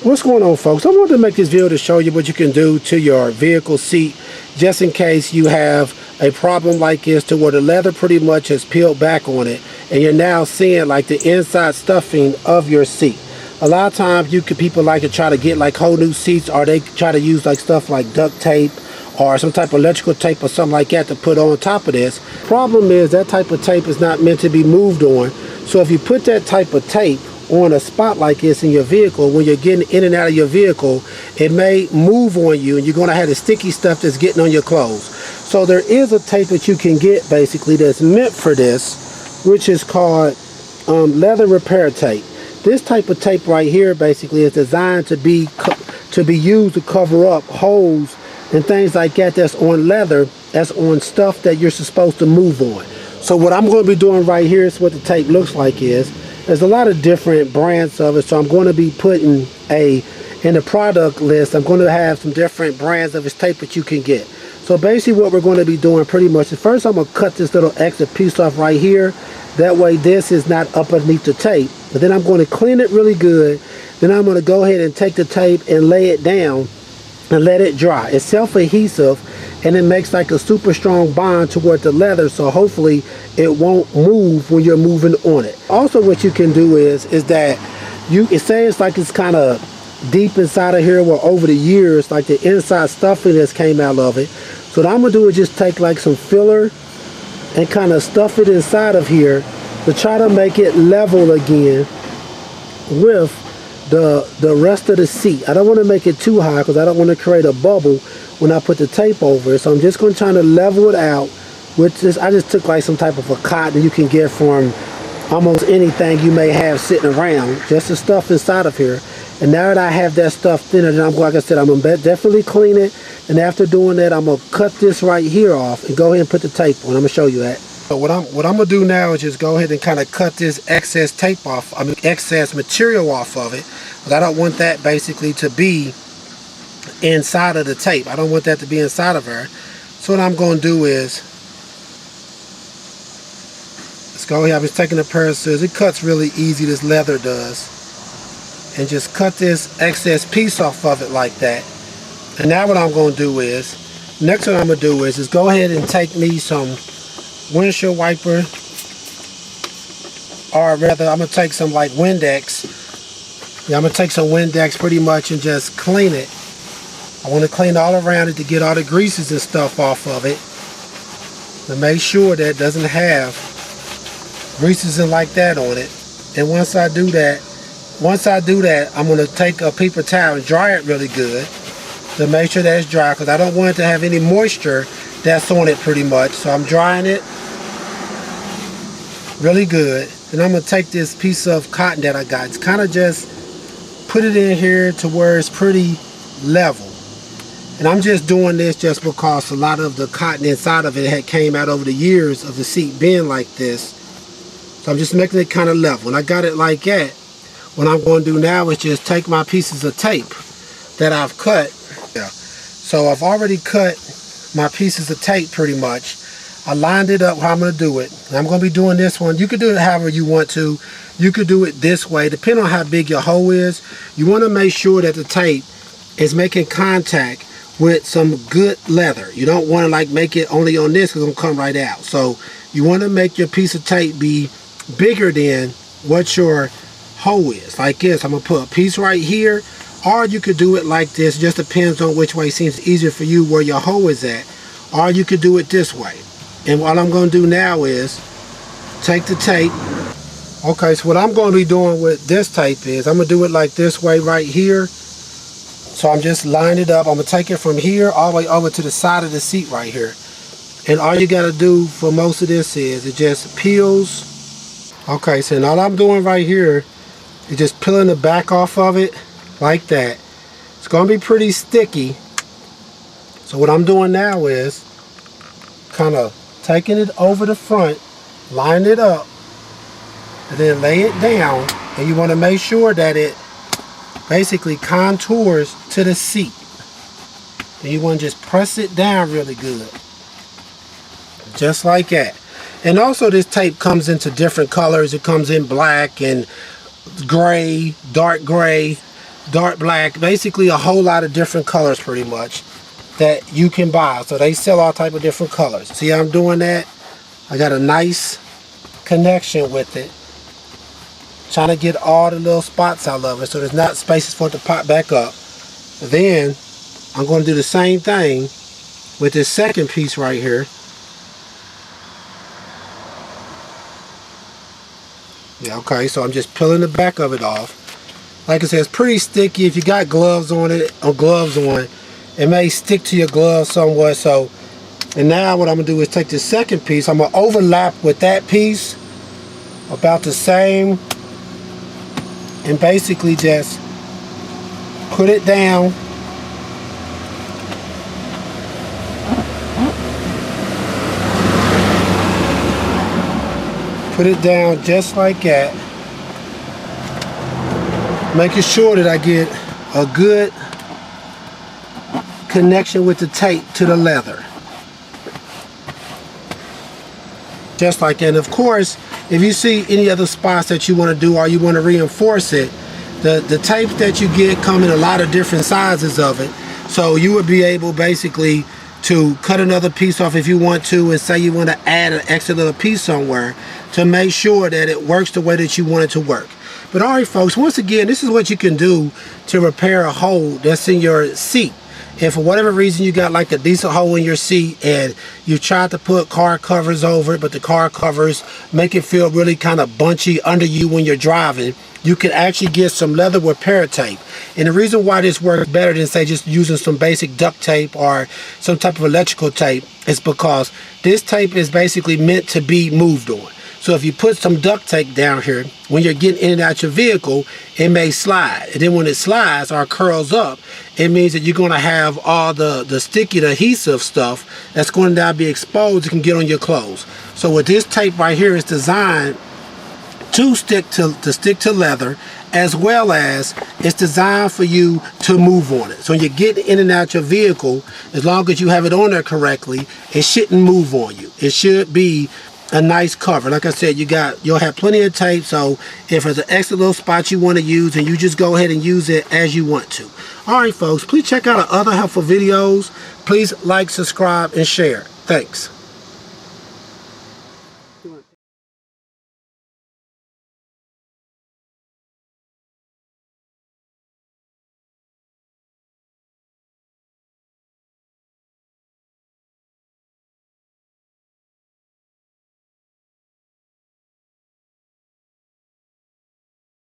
What's going on, folks? I wanted to make this video to show you what you can do to your vehicle seat just in case you have a problem like this to where the leather pretty much has peeled back on it and you're now seeing like the inside stuffing of your seat. A lot of times people like to try to get like whole new seats, or they try to use like stuff like duct tape or some type of electrical tape or something like that to put on top of this. Problem is that type of tape is not meant to be moved on. So if you put that type of tape on a spot like this in your vehicle, when you're getting in and out of your vehicle, it may move on you and you're going to have the sticky stuff that's getting on your clothes. So there is a tape that you can get basically that's meant for this, which is called leather repair tape. This type of tape right here basically is designed to be used to cover up holes and things like that that's on leather, that's on stuff that you're supposed to move on. So what I'm going to be doing right here is what the tape looks like is. There's a lot of different brands of it, so I'm going to be putting in the product list, I'm going to have some different brands of this tape that you can get. So basically what we're going to be doing pretty much is first I'm going to cut this little extra piece off right here. That way this is not up underneath the tape. But then I'm going to clean it really good. Then I'm going to go ahead and take the tape and lay it down and let it dry. It's self-adhesive and it makes like a super strong bond toward the leather, so hopefully it won't move when you're moving on it. Also what you can do is that it's like it's kind of deep inside of here where over the years like the inside stuffing that's came out of it. So what I'm gonna do is just take like some filler and kind of stuff it inside of here to try to make it level again with the rest of the seat. I don't want to make it too high because I don't want to create a bubble when I put the tape over it. So I'm just going to try to level it out with this. I just took like some type of a cotton you can get from almost anything you may have sitting around, just the stuff inside of here. And now that I have that stuff thinner, then like I said, I'm going to definitely clean it. And after doing that, I'm going to cut this right here off and go ahead and put the tape on. I'm going to show you that. So what I'm going to do now is just go ahead and kind of cut this excess tape off, excess material off of it. But I don't want that basically to be inside of the tape. I don't want that to be inside of her. So what I'm going to do is, let's go ahead. I'm just taking a pair of scissors. It cuts really easy, this leather does. And just cut this excess piece off of it like that. And now what I'm going to do is, next what I'm going to do is go ahead and take me some windshield wiper, or rather I'm going to take some like Windex. Yeah, I'm going to take some Windex pretty much and just clean it. I want to clean all around it to get all the greases and stuff off of it, to make sure that it doesn't have greases and like that on it. And once I do that, I'm going to take a paper towel and dry it really good to make sure that it's dry, because I don't want it to have any moisture that's on it pretty much. So I'm drying it really good. And I'm going to take this piece of cotton that I got. It's kind of just put it in here to where it's pretty level. And I'm just doing this just because a lot of the cotton inside of it had came out over the years of the seat being like this. So I'm just making it kind of level. And I got it like that. What I'm going to do now is just take my pieces of tape that I've cut. Yeah. So I've already cut my pieces of tape pretty much. I lined it up how I'm going to do it. And I'm going to be doing this one. You can do it however you want to. You could do it this way, depending on how big your hole is. You want to make sure that the tape is making contact with some good leather. You don't want to like make it only on this because it's going to come right out. So you want to make your piece of tape be bigger than what your hole is. Like this, I'm going to put a piece right here, or you could do it like this. It just depends on which way seems easier for you where your hole is at. Or you could do it this way. And what I'm going to do now is take the tape. Okay, so what I'm going to be doing with this tape is I'm going to do it like this way right here. So I'm just lining it up. I'm going to take it from here all the way over to the side of the seat right here. And all you got to do for most of this is it just peels. Okay, so all I'm doing right here is just peeling the back off of it like that. It's going to be pretty sticky. So what I'm doing now is kind of taking it over the front, line it up, and then lay it down. And you want to make sure that it basically contours to the seat. And you want to just press it down really good. Just like that. And also this tape comes into different colors. It comes in black and gray, dark gray. dark black, basically a whole lot of different colors pretty much that you can buy. So they sell all type of different colors. See how I'm doing that? I got a nice connection with it. Trying to get all the little spots out of it so there's not spaces for it to pop back up. Then I'm going to do the same thing with this second piece right here. Yeah, okay, so I'm just peeling the back of it off. Like I said, it's pretty sticky. If you got gloves on it, or gloves on, it may stick to your gloves somewhat. So, and now what I'm gonna do is take the second piece. I'm gonna overlap with that piece about the same, and basically just put it down. Put it down just like that. Making sure that I get a good connection with the tape to the leather. Just like that. And of course, if you see any other spots that you want to do or you want to reinforce it, the tapes that you get come in a lot of different sizes of it. So you would be able basically to cut another piece off if you want to, and say you want to add an extra little piece somewhere to make sure that it works the way that you want it to work. But alright folks, once again, this is what you can do to repair a hole that's in your seat. If for whatever reason you got like a decent hole in your seat and you tried to put car covers over it, but the car covers make it feel really kind of bunchy under you when you're driving, you can actually get some leather repair tape. And the reason why this works better than say just using some basic duct tape or some type of electrical tape is because this tape is basically meant to be moved on. So if you put some duct tape down here, when you're getting in and out your vehicle, it may slide. And then when it slides or curls up, it means that you're going to have all the sticky, the adhesive stuff that's going to now be exposed. It can get on your clothes. So with this tape right here, it's designed to stick to leather, as well as it's designed for you to move on it. So when you get in and out your vehicle, as long as you have it on there correctly, it shouldn't move on you. It should be a nice cover. Like I said, you'll have plenty of tape, so if there's an extra little spot you want to use, and you just go ahead and use it as you want to. Alright folks, please check out our other helpful videos. Please like, subscribe, and share. Thanks.